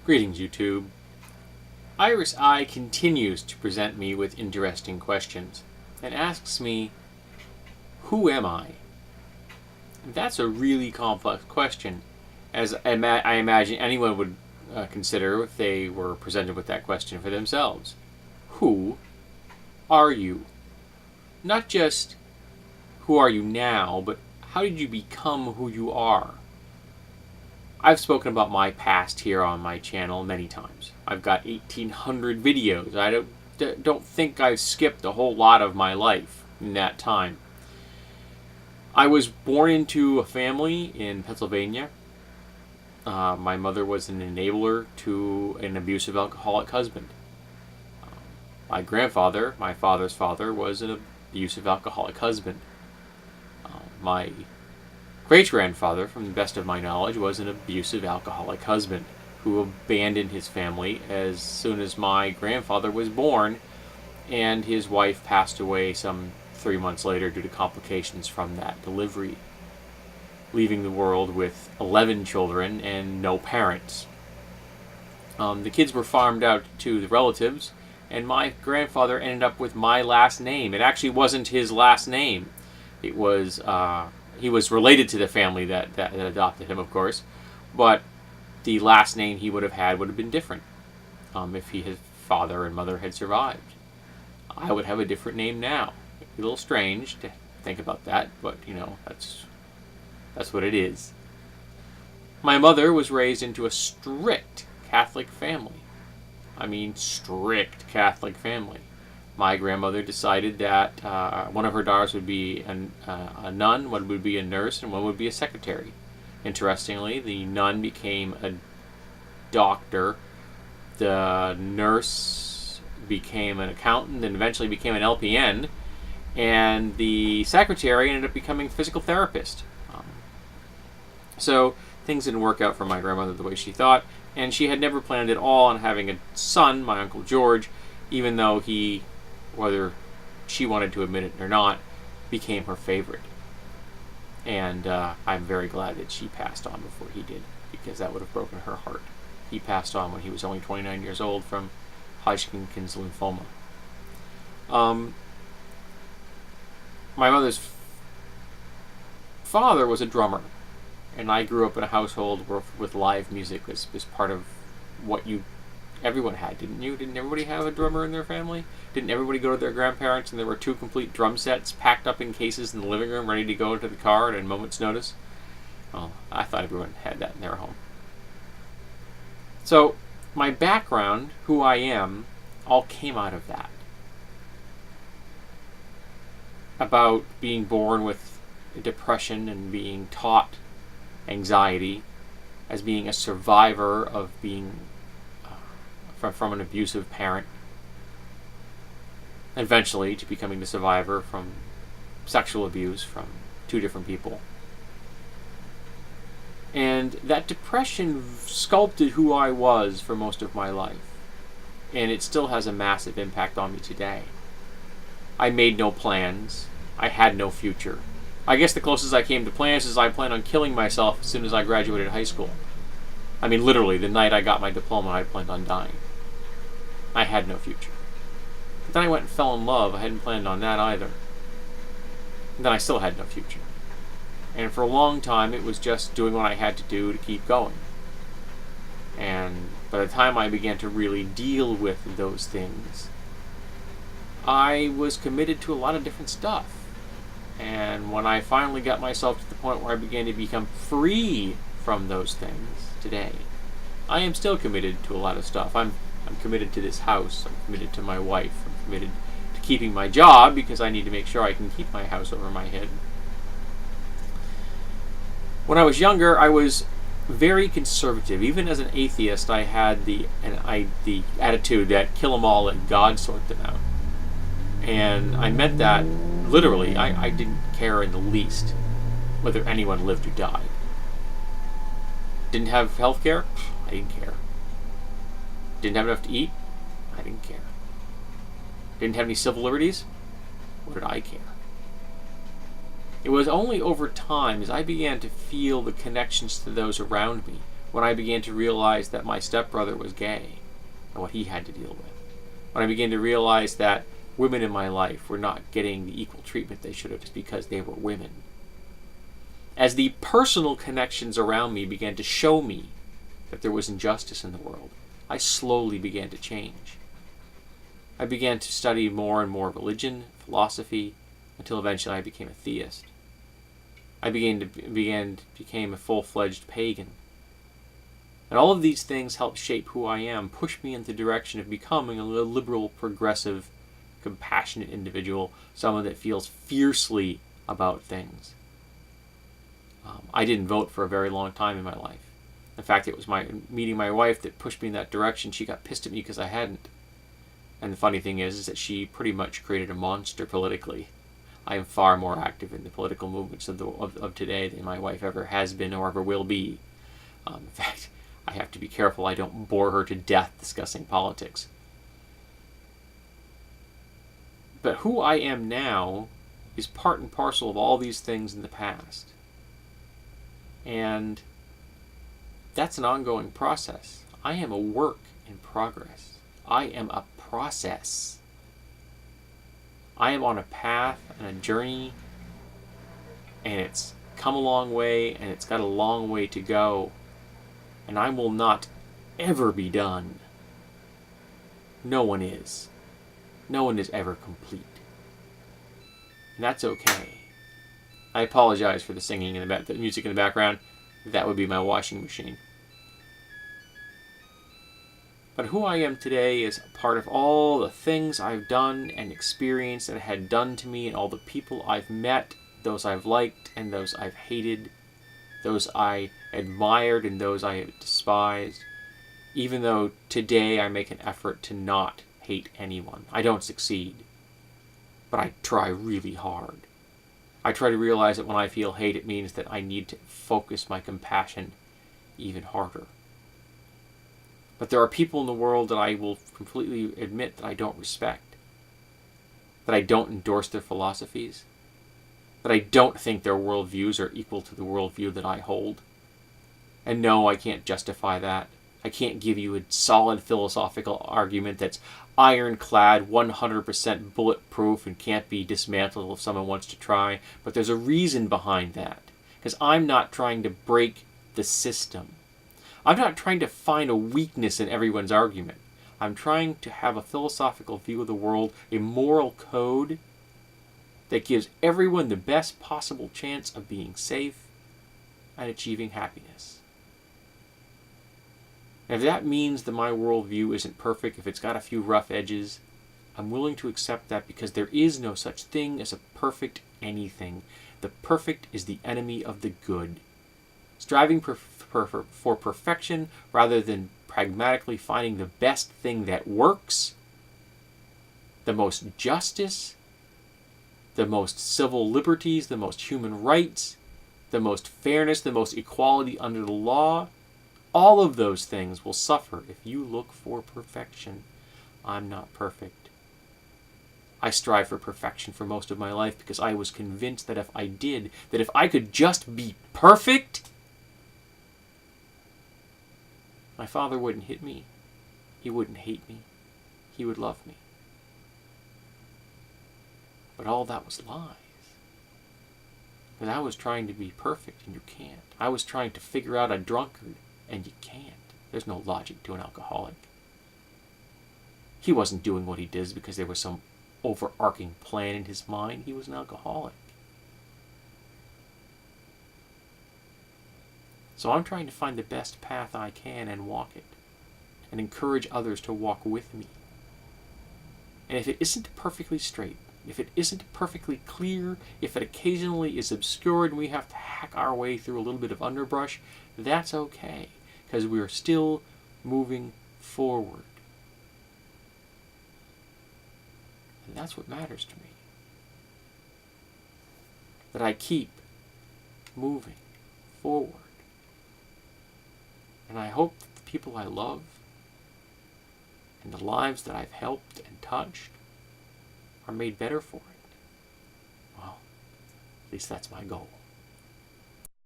Greetings, YouTube. Iris Eye continues to present me with interesting questions and asks me, who am I? That's a really complex question, as I imagine anyone would consider if they were presented with that question for themselves. Who are you? Not just who are you now, but how did you become who you are? I've spoken about my past here on my channel many times. I've got 1,800 videos. I don't think I've skipped a whole lot of my life in that time. I was born into a family in Pennsylvania. My mother was an enabler to an abusive alcoholic husband. My grandfather, my father's father, was an abusive alcoholic husband. My great-grandfather, from the best of my knowledge, was an abusive alcoholic husband who abandoned his family as soon as my grandfather was born, and his wife passed away some 3 months later due to complications from that delivery, leaving the world with 11 children and no parents. The kids were farmed out to the relatives, and my grandfather ended up with my last name. It actually wasn't his last name. It was he was related to the family that adopted him, of course, but the last name he would have been different if his father and mother had survived. I would have a different name now. It'd be a little strange to think about that, but you know, that's what it is. My mother was raised into a strict Catholic family. I mean, strict Catholic family. My grandmother decided that one of her daughters would be a nun, one would be a nurse, and one would be a secretary. Interestingly, the nun became a doctor, the nurse became an accountant, and eventually became an LPN, and the secretary ended up becoming a physical therapist. So things didn't work out for my grandmother the way she thought, and she had never planned at all on having a son, my Uncle George, even though he, whether she wanted to admit it or not, became her favorite. And I'm very glad that she passed on before he did, because that would have broken her heart. He passed on when he was only 29 years old from Hodgkin's lymphoma. My mother's father was a drummer, and I grew up in a household with live music was part of what everyone had, didn't you? Didn't everybody have a drummer in their family? Didn't everybody go to their grandparents and there were 2 complete drum sets packed up in cases in the living room ready to go into the car at a moment's notice? Well, I thought everyone had that in their home. So, my background, who I am, all came out of that. About being born with depression and being taught anxiety as being a survivor of being from an abusive parent, eventually to becoming the survivor from sexual abuse from 2 different people. And that depression sculpted who I was for most of my life, and it still has a massive impact on me today. I made no plans. I had no future. I guess the closest I came to plans is I planned on killing myself as soon as I graduated high school. I mean, literally, the night I got my diploma, I planned on dying. I had no future. But then I went and fell in love. I hadn't planned on that either. And then I still had no future. And for a long time, it was just doing what I had to do to keep going. And by the time I began to really deal with those things, I was committed to a lot of different stuff. And when I finally got myself to the point where I began to become free from those things today, I am still committed to a lot of stuff. I'm committed to this house. I'm committed to my wife. I'm committed to keeping my job because I need to make sure I can keep my house over my head. When I was younger, I was very conservative. Even as an atheist, I had the attitude that kill them all, let God sort them out. And I meant that literally. I didn't care in the least whether anyone lived or died. Didn't have health care? I didn't care. Didn't have enough to eat? I didn't care. Didn't have any civil liberties? What did I care? It was only over time, as I began to feel the connections to those around me, When I began to realize that my stepbrother was gay and what he had to deal with. When I began to realize that women in my life were not getting the equal treatment they should have just because they were women. As the personal connections around me began to show me that there was injustice in the world, I slowly began to change. I began to study more and more religion, philosophy, until eventually I became a theist. I became a full-fledged pagan. And all of these things helped shape who I am, push me in the direction of becoming a liberal, progressive, compassionate individual, someone that feels fiercely about things. I didn't vote for a very long time in my life. In fact, it was meeting my wife that pushed me in that direction. She got pissed at me because I hadn't. And the funny thing is that she pretty much created a monster politically. I am far more active in the political movements of today than my wife ever has been or ever will be. In fact, I have to be careful I don't bore her to death discussing politics. But who I am now is part and parcel of all these things in the past. And that's an ongoing process. I am a work in progress. I am a process. I am on a path and a journey, and it's come a long way, and it's got a long way to go, and I will not ever be done. No one is. No one is ever complete. And that's okay. I apologize for the singing and the music in the background. That would be my washing machine. But who I am today is a part of all the things I've done and experienced and had done to me, and all the people I've met, those I've liked and those I've hated, those I admired and those I have despised. Even though today I make an effort to not hate anyone. I don't succeed, but I try really hard. I try to realize that when I feel hate, it means that I need to focus my compassion even harder. But there are people in the world that I will completely admit that I don't respect, that I don't endorse their philosophies, that I don't think their worldviews are equal to the worldview that I hold. And no, I can't justify that. I can't give you a solid philosophical argument that's ironclad, 100% bulletproof, and can't be dismantled if someone wants to try. But there's a reason behind that. Because I'm not trying to break the system. I'm not trying to find a weakness in everyone's argument. I'm trying to have a philosophical view of the world, a moral code that gives everyone the best possible chance of being safe and achieving happiness. And if that means that my worldview isn't perfect, if it's got a few rough edges, I'm willing to accept that, because there is no such thing as a perfect anything. The perfect is the enemy of the good. Striving for perfection rather than pragmatically finding the best thing that works, the most justice, the most civil liberties, the most human rights, the most fairness, the most equality under the law, all of those things will suffer if you look for perfection. I'm not perfect. I strive for perfection for most of my life because I was convinced that if I could just be perfect, my father wouldn't hit me. He wouldn't hate me. He would love me. But all that was lies. Because I was trying to be perfect, and you can't. I was trying to figure out a drunkard, and you can't. There's no logic to an alcoholic. He wasn't doing what he did because there was some overarching plan in his mind. He was an alcoholic. So I'm trying to find the best path I can and walk it, and encourage others to walk with me. And if it isn't perfectly straight, if it isn't perfectly clear, if it occasionally is obscured and we have to hack our way through a little bit of underbrush, that's okay, because we are still moving forward. And that's what matters to me. That I keep moving forward. And I hope that the people I love and the lives that I've helped and touched are made better for it. Well, at least that's my goal.